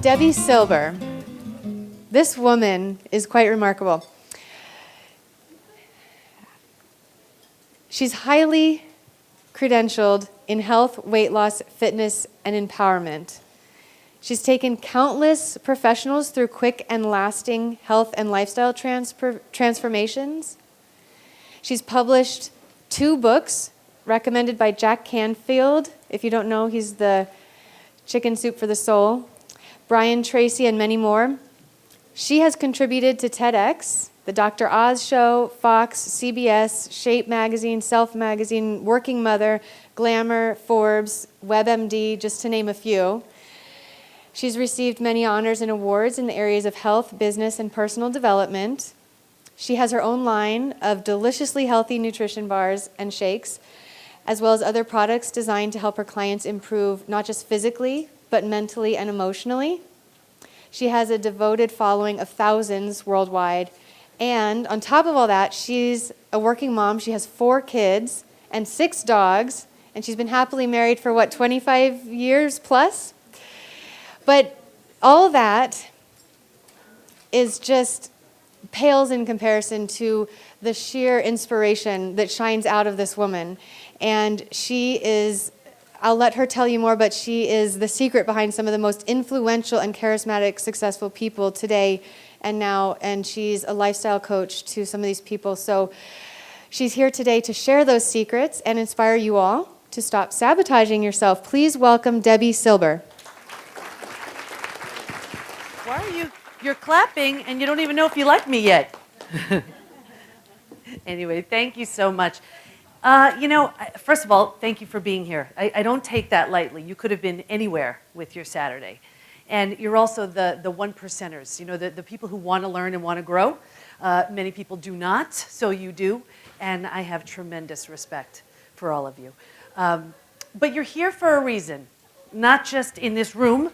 Debi Silber. This woman is quite remarkable. She's highly credentialed in health, weight loss, fitness, and empowerment. She's taken countless professionals through quick and lasting health and lifestyle transformations. She's published 2 books recommended by Jack Canfield. If you don't know, he's the Chicken Soup for the Soul. Brian Tracy, and many more. She has contributed to TEDx, The Dr. Oz Show, Fox, CBS, Shape Magazine, Self Magazine, Working Mother, Glamour, Forbes, WebMD, just to name a few. She's received many honors and awards in the areas of health, business, and personal development. She has her own line of deliciously healthy nutrition bars and shakes, as well as other products designed to help her clients improve not just physically, but mentally and emotionally. She has a devoted following of thousands worldwide. And on top of all that, she's a working mom. She has 4 kids and 6 dogs, and she's been happily married for, 25 years plus? But all that is just pales in comparison to the sheer inspiration that shines out of this woman. And she is, I'll let her tell you more, but she is the secret behind some of the most influential and charismatic, successful people today and now, and she's a lifestyle coach to some of these people. So she's here today to share those secrets and inspire you all to stop sabotaging yourself. Please welcome Debi Silber. Why are you're clapping and you don't even know if you like me yet. Anyway, thank you so much. First of all, thank you for being here. I don't take that lightly. You could have been anywhere with your Saturday. And you're also the one percenters, the people who want to learn and want to grow. Many people do not, so you do. And I have tremendous respect for all of you. But you're here for a reason, not just in this room,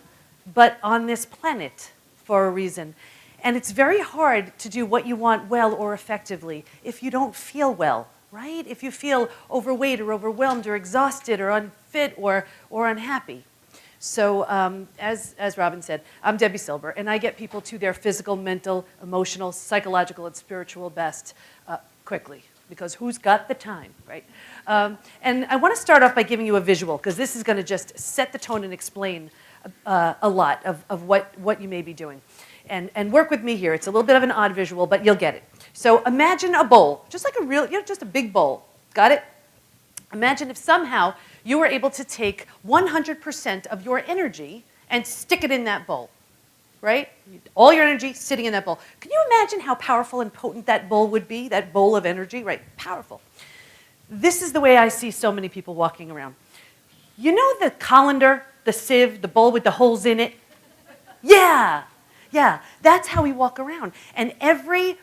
but on this planet for a reason. And it's very hard to do what you want well or effectively if you don't feel well. Right? If you feel overweight or overwhelmed or exhausted or unfit or unhappy. So as Robin said, I'm Debi Silber, and I get people to their physical, mental, emotional, psychological, and spiritual best quickly, because who's got the time, right? And I want to start off by giving you a visual, because this is going to just set the tone and explain a lot of what you may be doing. And work with me here. It's a little bit of an odd visual, but you'll get it. So imagine a bowl, just like a real, just a big bowl. Got it? Imagine if somehow you were able to take 100% of your energy and stick it in that bowl, right? All your energy sitting in that bowl. Can you imagine how powerful and potent that bowl would be, that bowl of energy, right? Powerful. This is the way I see so many people walking around. You know the colander, the sieve, the bowl with the holes in it? Yeah, that's how we walk around. And every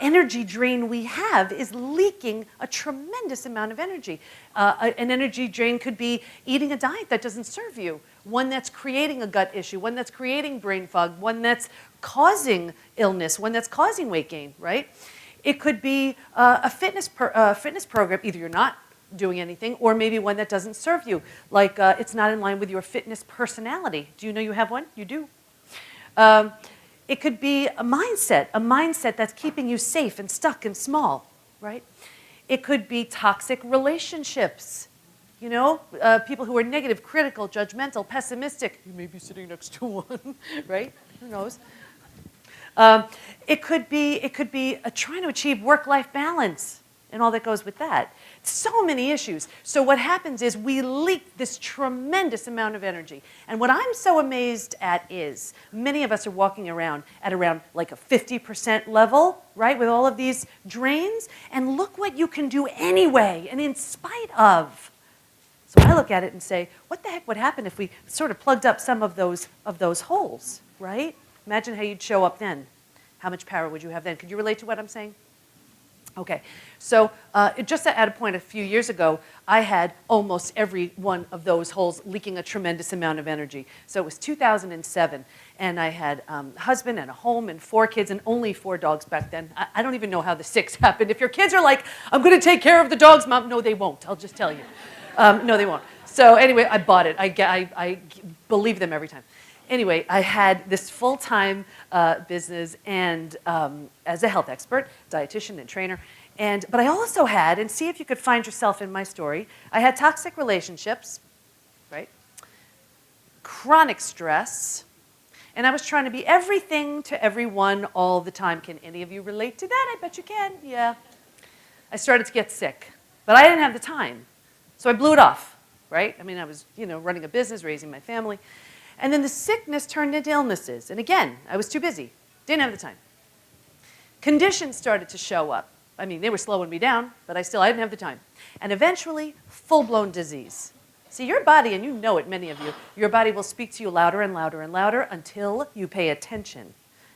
energy drain we have is leaking a tremendous amount of energy. An energy drain could be eating a diet that doesn't serve you, one that's creating a gut issue, one that's creating brain fog, one that's causing illness, one that's causing weight gain, right? It could be a fitness program. Either you're not doing anything, or maybe one that doesn't serve you, like it's not in line with your fitness personality. Do you know you have one? You do. It could be a mindset that's keeping you safe and stuck and small, right? It could be toxic relationships, people who are negative, critical, judgmental, pessimistic. You may be sitting next to one, right? Who knows? It could be trying to achieve work-life balance and all that goes with that. So many issues. So what happens is we leak this tremendous amount of energy. And what I'm so amazed at is many of us are walking around at around like a 50% level, right, with all of these drains. And look what you can do anyway and in spite of. So I look at it and say, what the heck would happen if we sort of plugged up some of those holes, right? Imagine how you'd show up then. How much power would you have then? Could you relate to what I'm saying? Okay, so just at a point a few years ago, I had almost every one of those holes leaking a tremendous amount of energy. So it was 2007, and I had a husband and a home and 4 kids and only 4 dogs back then. I don't even know how the 6 happened. If your kids are like, I'm going to take care of the dogs, Mom, no, they won't. I'll just tell you. No, they won't. So anyway, I bought it. I believe them every time. Anyway, I had this full-time business and as a health expert, dietitian and trainer. But I also had, and see if you could find yourself in my story, I had toxic relationships, right? Chronic stress, and I was trying to be everything to everyone all the time. Can any of you relate to that? I bet you can. Yeah. I started to get sick, but I didn't have the time. So I blew it off, right? I mean, I was, running a business, raising my family. And then the sickness turned into illnesses. And again, I was too busy. Didn't have the time. Conditions started to show up. I mean, they were slowing me down, but I didn't have the time. And eventually, full-blown disease. See, your body, and you know it, many of you, your body will speak to you louder and louder and louder until you pay attention.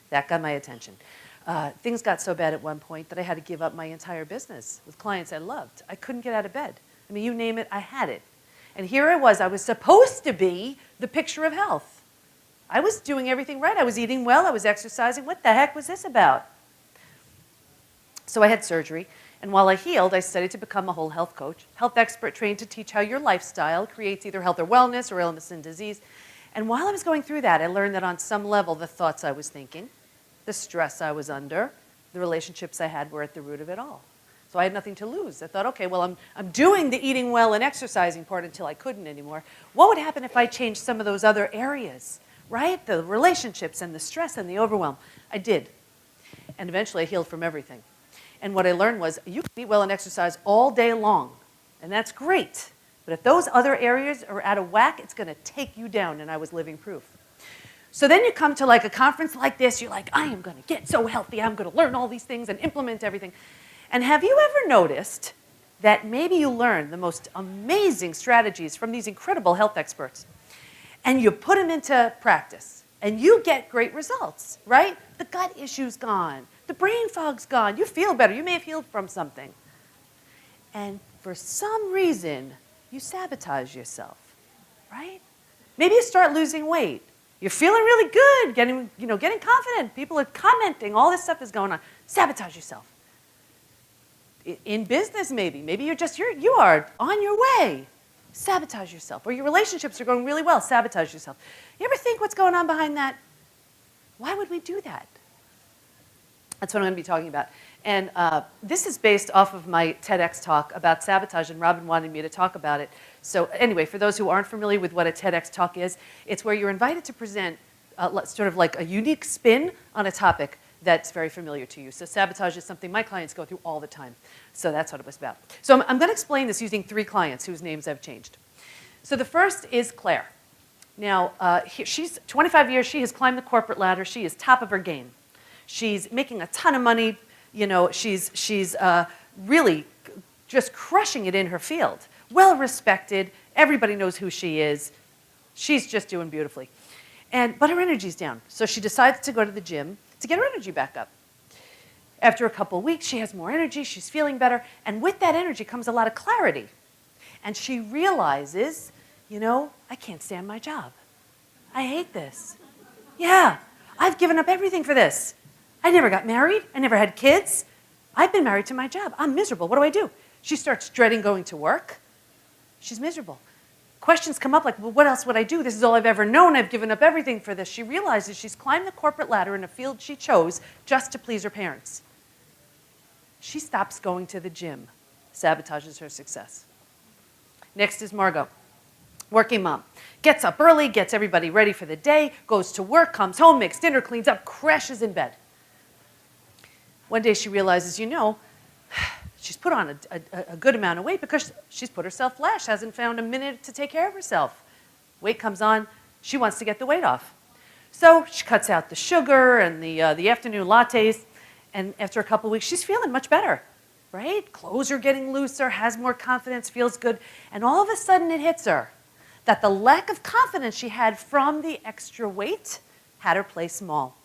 That got my attention. Things got so bad at one point that I had to give up my entire business with clients I loved. I couldn't get out of bed. I mean, you name it, I had it. And here I was supposed to be the picture of health. I was doing everything right. I was eating well, I was exercising. What the heck was this about? So I had surgery, and while I healed, I studied to become a whole health coach, health expert trained to teach how your lifestyle creates either health or wellness or illness and disease. And while I was going through that, I learned that on some level, the thoughts I was thinking, the stress I was under, the relationships I had were at the root of it all. So I had nothing to lose. I thought, okay, well, I'm doing the eating well and exercising part until I couldn't anymore. What would happen if I changed some of those other areas, right? The relationships and the stress and the overwhelm. I did. And eventually I healed from everything. And what I learned was you can eat well and exercise all day long, and that's great. But if those other areas are out of whack, it's going to take you down, and I was living proof. So then you come to like a conference like this, you're like, I am going to get so healthy, I'm going to learn all these things and implement everything. And have you ever noticed that maybe you learn the most amazing strategies from these incredible health experts, and you put them into practice, and you get great results, right? The gut issue's gone. The brain fog's gone. You feel better. You may have healed from something. And for some reason, you sabotage yourself, right? Maybe you start losing weight. You're feeling really good, getting confident. People are commenting. All this stuff is going on. Sabotage yourself. In business, maybe you are on your way. Sabotage yourself. Or your relationships are going really well. Sabotage yourself. You ever think what's going on behind that? Why would we do that? That's what I'm going to be talking about. And this is based off of my TEDx talk about sabotage, and Robin wanted me to talk about it. So anyway, for those who aren't familiar with what a TEDx talk is, it's where you're invited to present sort of like a unique spin on a topic that's very familiar to you. So sabotage is something my clients go through all the time. So that's what it was about. So I'm going to explain this using 3 clients whose names I've changed. So the first is Claire. Now, she's 25 years. She has climbed the corporate ladder. She is top of her game. She's making a ton of money. She's really just crushing it in her field. Well respected. Everybody knows who she is. She's just doing beautifully. But her energy's down. So she decides to go to the gym to get her energy back up. After a couple of weeks, she has more energy. She's feeling better. And with that energy comes a lot of clarity. And she realizes, I can't stand my job. I hate this. Yeah, I've given up everything for this. I never got married. I never had kids. I've been married to my job. I'm miserable. What do I do? She starts dreading going to work. She's miserable. Questions come up like, well, what else would I do? This is all I've ever known. I've given up everything for this. She realizes she's climbed the corporate ladder in a field she chose just to please her parents. She stops going to the gym, sabotages her success. Next is Margot. Working mom. Gets up early, gets everybody ready for the day, goes to work, comes home, makes dinner, cleans up, crashes in bed. One day she realizes, she's put on a good amount of weight because she's put herself last, hasn't found a minute to take care of herself. Weight comes on, she wants to get the weight off. So she cuts out the sugar and the afternoon lattes, and after a couple of weeks, she's feeling much better, right? Clothes are getting looser, has more confidence, feels good, and all of a sudden it hits her that the lack of confidence she had from the extra weight had her play small.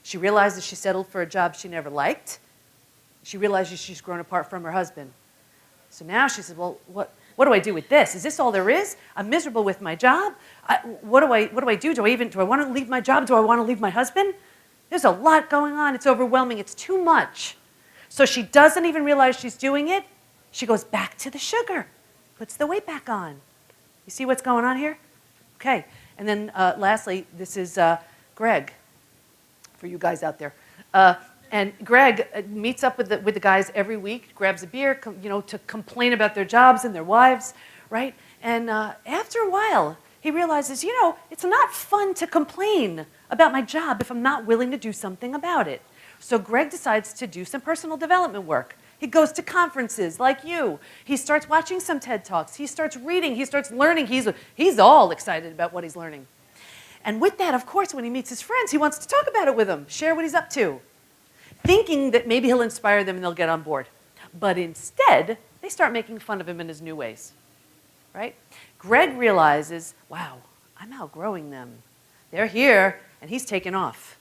She realizes she settled for a job she never liked. She realizes she's grown apart from her husband. So now she says, well, what do I do with this? Is this all there is? I'm miserable with my job. What do I do? Do I want to leave my job? Do I want to leave my husband? There's a lot going on. It's overwhelming. It's too much. So she doesn't even realize she's doing it. She goes back to the sugar, puts the weight back on. You see what's going on here? Okay. And then lastly, this is Greg, for you guys out there. And Greg meets up with the guys every week, grabs a beer, to complain about their jobs and their wives, right? And after a while, he realizes, it's not fun to complain about my job if I'm not willing to do something about it. So Greg decides to do some personal development work. He goes to conferences like you. He starts watching some TED Talks. He starts reading. He starts learning. He's all excited about what he's learning. And with that, of course, when he meets his friends, he wants to talk about it with them, share what he's up to, thinking that maybe he'll inspire them and they'll get on board. But instead, they start making fun of him in his new ways, right? Greg realizes, wow, I'm outgrowing them. They're here, and he's taken off.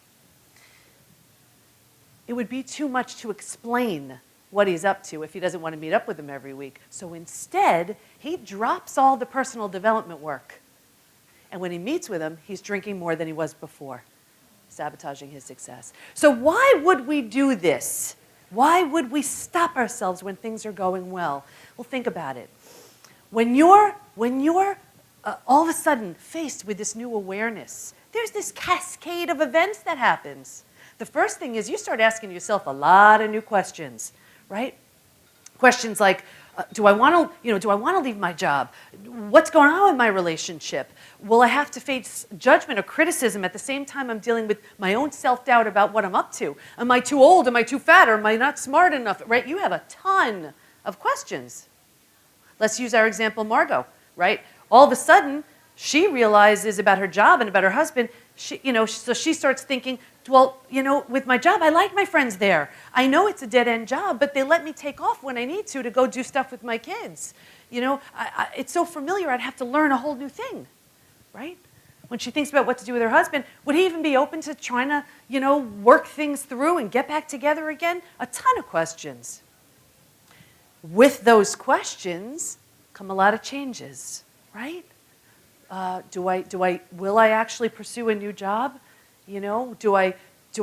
It would be too much to explain what he's up to if he doesn't want to meet up with them every week. So instead, he drops all the personal development work. And when he meets with them, he's drinking more than he was before, sabotaging his success. So why would we do this? Why would we stop ourselves when things are going well? Well, think about it. When you're all of a sudden faced with this new awareness, there's this cascade of events that happens. The first thing is you start asking yourself a lot of new questions, right? Questions like, do I want to leave my job? What's going on with my relationship? Will I have to face judgment or criticism at the same time I'm dealing with my own self-doubt about what I'm up to? Am I too old? Am I too fat? Or am I not smart enough? Right? You have a ton of questions. Let's use our example, Margot, right? All of a sudden, she realizes about her job and about her husband. So she starts thinking, well, with my job, I like my friends there. I know it's a dead-end job, but they let me take off when I need to go do stuff with my kids. It's so familiar, I'd have to learn a whole new thing, right? When she thinks about what to do with her husband, would he even be open to trying to, work things through and get back together again? A ton of questions. With those questions come a lot of changes, right? Will I actually pursue a new job? Do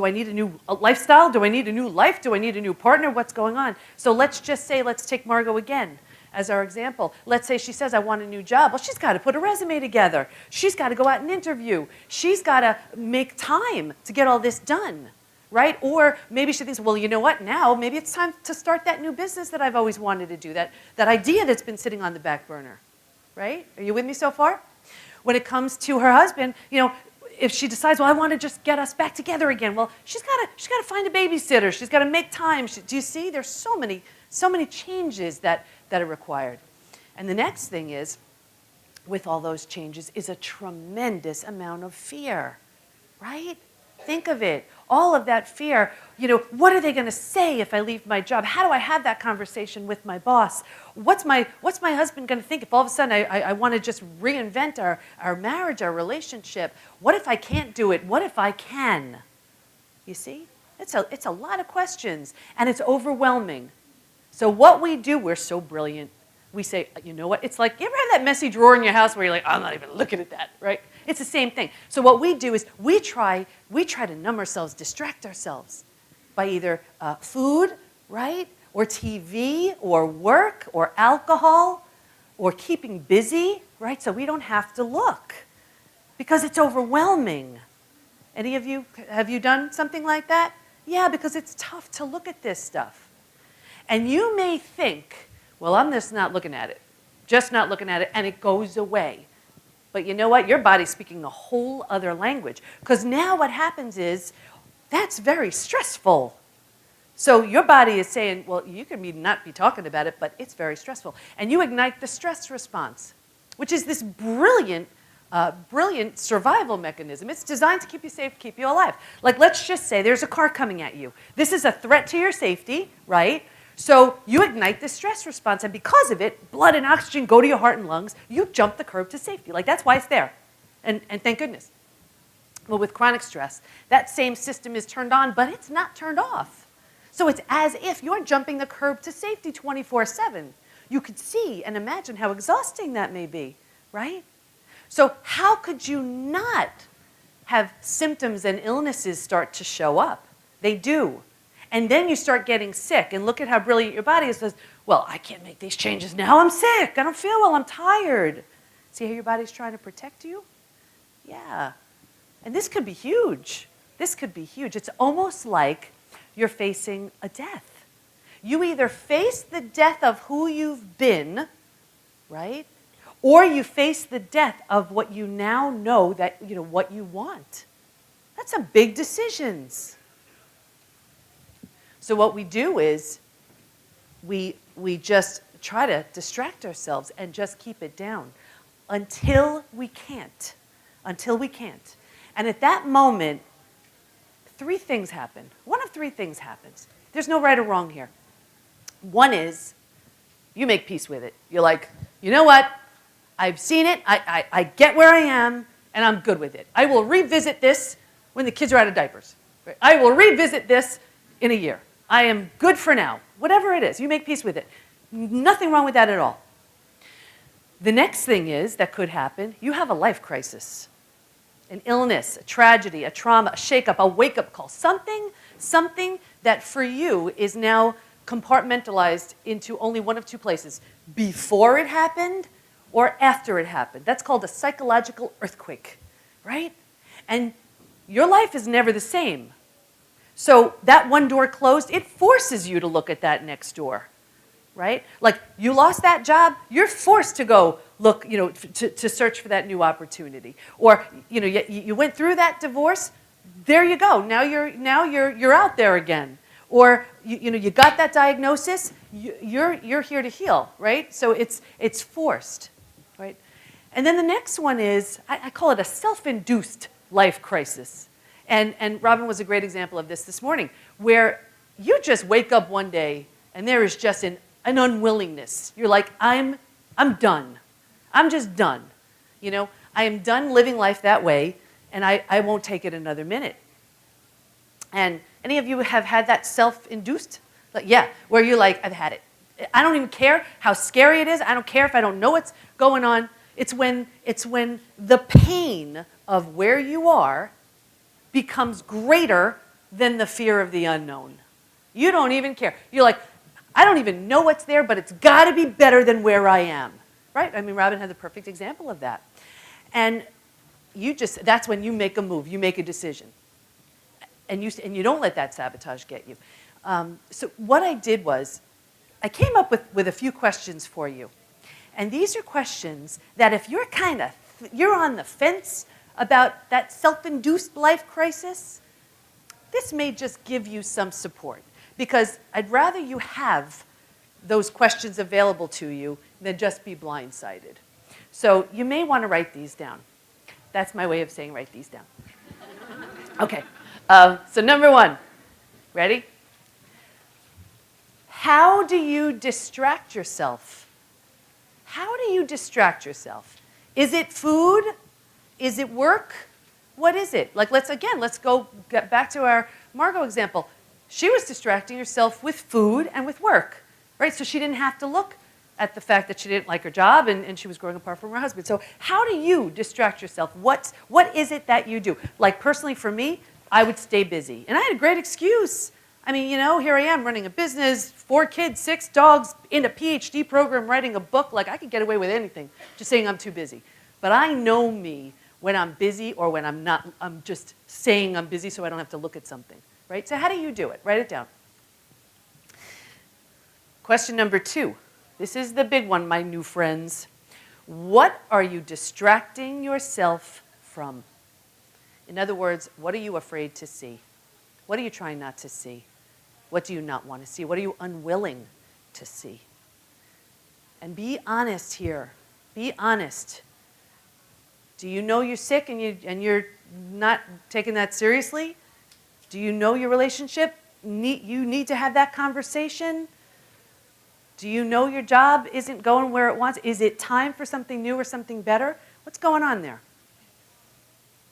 I need a new lifestyle? Do I need a new life? Do I need a new partner? What's going on? So let's take Margot again as our example. Let's say she says, I want a new job. Well, she's got to put a resume together. She's got to go out and interview. She's got to make time to get all this done, right? Or maybe she thinks, well, you know what? Now maybe it's time to start that new business that I've always wanted to do, that idea that's been sitting on the back burner, right? Are you with me so far? When it comes to her husband, if she decides, well, I want to just get us back together again, well, she's got to find a babysitter. She's got to make time. Do you see? There's so many changes that are required. And the next thing is, with all those changes, is a tremendous amount of fear, right? Think of it. All of that fear, what are they going to say if I leave my job? How do I have that conversation with my boss? What's my husband going to think if all of a sudden I want to just reinvent our marriage, our relationship? What if I can't do it? What if I can? You see? It's a lot of questions, and it's overwhelming. So what we do, we're so brilliant. We say, you know what? It's like, you ever have that messy drawer in your house where you're like, I'm not even looking at that, right? It's the same thing. So what we do is we try to numb ourselves, distract ourselves by either food, right? Or TV, or work, or alcohol, or keeping busy, right? So we don't have to look because it's overwhelming. Any of you, have you done something like that? Yeah, because it's tough to look at this stuff. And you may think, well, I'm just not looking at it, and it goes away. But you know what? Your body's speaking a whole other language. Because now what happens is, that's very stressful. So your body is saying, well, you can not be talking about it, but it's very stressful. And you ignite the stress response, which is this brilliant survival mechanism. It's designed to keep you safe, keep you alive. Like, let's just say there's a car coming at you. This is a threat to your safety, right? So you ignite the stress response, and because of it, blood and oxygen go to your heart and lungs. You jump the curb to safety. Like, that's why it's there. And thank goodness. Well, with chronic stress, that same system is turned on, but it's not turned off. So it's as if you're jumping the curb to safety 24/7. You could see and imagine how exhausting that may be, right? So how could you not have symptoms and illnesses start to show up? They do. And then you start getting sick, and look at how brilliant your body is. Says, well, I can't make these changes now. I'm sick. I don't feel well. I'm tired. See how your body's trying to protect you? Yeah. And this could be huge. This could be huge. It's almost like you're facing a death. You either face the death of who you've been, right? Or you face the death of what you now know that, what you want. That's some big decisions. So what we do is we just try to distract ourselves and just keep it down until we can't. Until we can't. And at that moment, three things happen. One of three things happens. There's no right or wrong here. One is you make peace with it. You're like, you know what? I've seen it. I get where I am, and I'm good with it. I will revisit this when the kids are out of diapers. I will revisit this in a year. I am good for now. Whatever it is, you make peace with it. Nothing wrong with that at all. The next thing is that could happen, you have a life crisis. An illness, a tragedy, a trauma, a shakeup, a wake-up call. Something that for you is now compartmentalized into only one of two places. Before it happened or after it happened. That's called a psychological earthquake, right? And your life is never the same. So that one door closed, it forces you to look at that next door, right? Like you lost that job, you're forced to go look, to search for that new opportunity. Or, you went through that divorce, there you go. Now you're out there again. Or you got that diagnosis, you're here to heal, right? So it's forced, right? And then the next one is, I call it a self-induced life crisis. And Robin was a great example of this morning, where you just wake up one day and there is just an unwillingness. You're like, I'm done. I'm just done. I am done living life that way, and I won't take it another minute. And any of you have had that self-induced? Where you're like, I've had it. I don't even care how scary it is. I don't care if I don't know what's going on. It's when the pain of where you are becomes greater than the fear of the unknown. You don't even care. You're like, I don't even know what's there, but it's got to be better than where I am, right? I mean, Robin had the perfect example of that. And that's when you make a move, you make a decision. And you don't let that sabotage get you. So what I did was, I came up with a few questions for you. And these are questions that if you're on the fence about that self-induced life crisis, this may just give you some support. Because I'd rather you have those questions available to you than just be blindsided. So you may want to write these down. That's my way of saying write these down. Okay, so number one, ready? How do you distract yourself? How do you distract yourself? Is it food? Is it work? What is it? Let's get back to our Margot example. She was distracting herself with food and with work, right? So she didn't have to look at the fact that she didn't like her job and she was growing apart from her husband. So how do you distract yourself? What is it that you do? Like personally for me, I would stay busy. And I had a great excuse. I mean, here I am running a business, 4 kids, 6 dogs, in a PhD program, writing a book. Like I could get away with anything, just saying I'm too busy. But I know me when I'm busy or when I'm not. I'm just saying I'm busy so I don't have to look at something, right? So how do you do it? Write it down. Question number 2. This is the big one, my new friends. What are you distracting yourself from? In other words, what are you afraid to see? What are you trying not to see? What do you not want to see? What are you unwilling to see? And be honest here. Be honest. Do you know you're sick and you're not taking that seriously? Do you know your relationship? You need to have that conversation? Do you know your job isn't going where it wants? Is it time for something new or something better? What's going on there?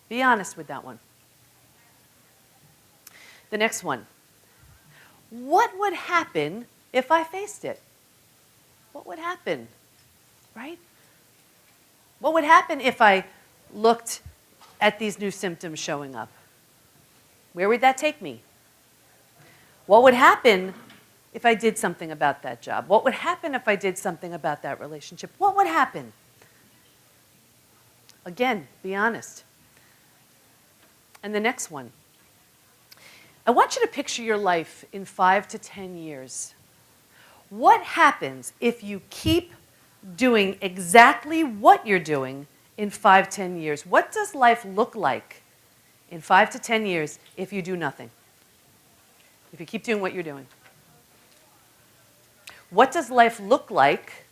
Be honest with that one. The next one. What would happen if I faced it? What would happen? Right? What would happen if I looked at these new symptoms showing up? Where would that take me? What would happen if I did something about that job? What would happen if I did something about that relationship? What would happen? Again, be honest. And the next one. I want you to picture your life in 5 to 10 years. What happens if you keep doing exactly what you're doing in 5, 10 years? What does life look like in 5 to 10 years if you do nothing? If you keep doing what you're doing? What does life look like?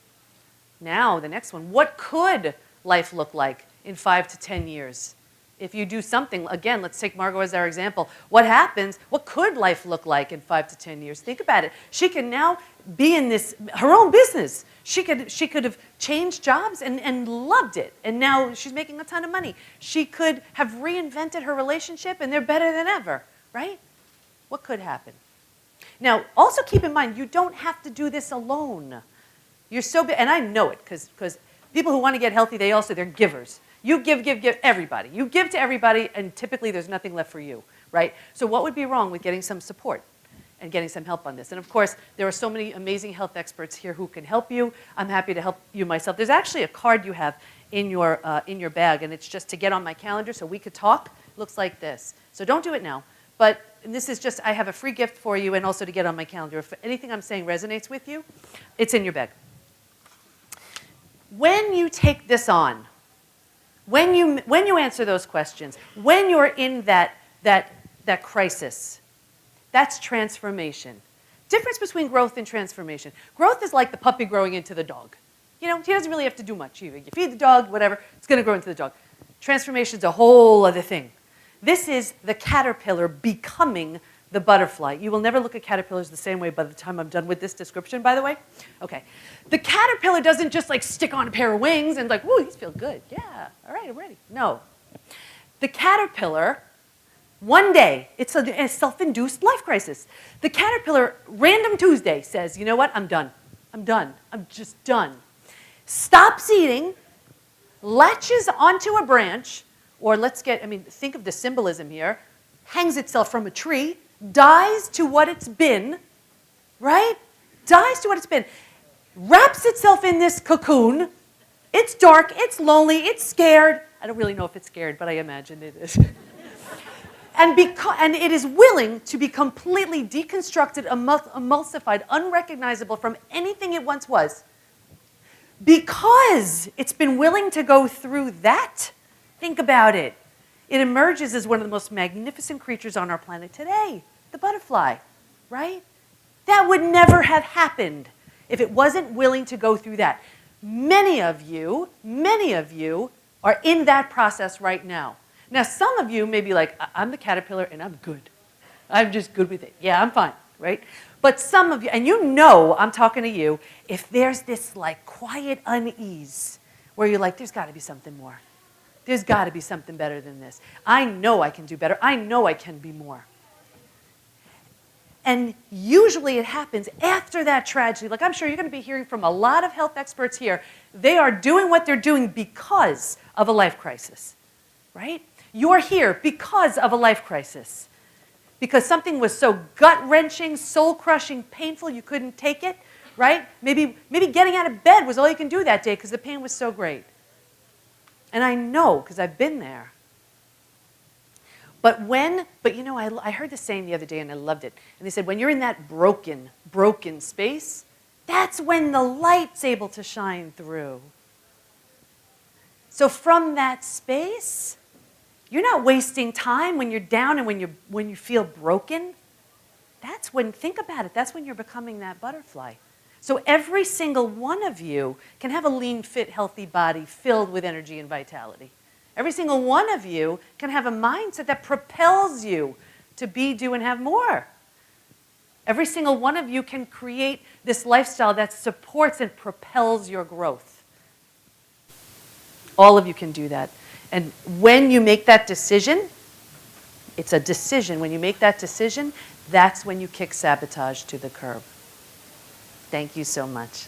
Now, the next one. What could life look like in 5 to 10 years? If you do something, again, let's take Margot as our example. What happens? What could life look like in 5 to 10 years? Think about it. She can now be in this, her own business. She could have changed jobs and loved it. And now she's making a ton of money. She could have reinvented her relationship and they're better than ever, right? What could happen? Now, also keep in mind, you don't have to do this alone. You're so big, and I know it, because people who want to get healthy, they're givers. You give everybody. You give to everybody, and typically there's nothing left for you, right? So what would be wrong with getting some support and getting some help on this? And of course, there are so many amazing health experts here who can help you. I'm happy to help you myself. There's actually a card you have in your bag, and it's just to get on my calendar so we could talk. It looks like this. So don't do it now. But this is just, I have a free gift for you and also to get on my calendar. If anything I'm saying resonates with you, it's in your bag. When you take this on, when you answer those questions, when you're in that crisis, that's transformation. Difference between growth and transformation. Growth is like the puppy growing into the dog. You know, he doesn't really have to do much. You feed the dog, whatever, it's going to grow into the dog. Transformation is a whole other thing. This is the caterpillar becoming the butterfly. You will never look at caterpillars the same way by the time I'm done with this description, by the way. Okay. The caterpillar doesn't just like stick on a pair of wings and like, whoa, these feel good. Yeah, all right, I'm ready. No. The caterpillar, one day, it's a self-induced life crisis. The caterpillar, random Tuesday, says, you know what, I'm done. I'm done. I'm just done. Stops eating, latches onto a branch, or think of the symbolism here, hangs itself from a tree, dies to what it's been, right? Dies to what it's been. Wraps itself in this cocoon. It's dark, it's lonely, it's scared. I don't really know if it's scared, but I imagine it is. And it is willing to be completely deconstructed, emulsified, unrecognizable from anything it once was. Because it's been willing to go through that. Think about it. It emerges as one of the most magnificent creatures on our planet today, the butterfly, right? That would never have happened if it wasn't willing to go through that. Many of you are in that process right now. Now, some of you may be like, I'm the caterpillar and I'm good. I'm just good with it. Yeah, I'm fine, right? But some of you, and you know I'm talking to you, if there's this like quiet unease where you're like, there's got to be something more. There's got to be something better than this. I know I can do better. I know I can be more. And usually it happens after that tragedy. Like I'm sure you're going to be hearing from a lot of health experts here. They are doing what they're doing because of a life crisis, right? You're here because of a life crisis. Because something was so gut-wrenching, soul-crushing, painful, you couldn't take it, right? Maybe getting out of bed was all you can do that day because the pain was so great. And I know, because I've been there. But you know, I heard this saying the other day and I loved it. And they said, when you're in that broken space, that's when the light's able to shine through. So from that space, you're not wasting time when you're down and when you feel broken. That's when, think about it, that's when you're becoming that butterfly. So every single one of you can have a lean, fit, healthy body filled with energy and vitality. Every single one of you can have a mindset that propels you to be, do, and have more. Every single one of you can create this lifestyle that supports and propels your growth. All of you can do that. And when you make that decision, it's a decision. When you make that decision, that's when you kick sabotage to the curb. Thank you so much.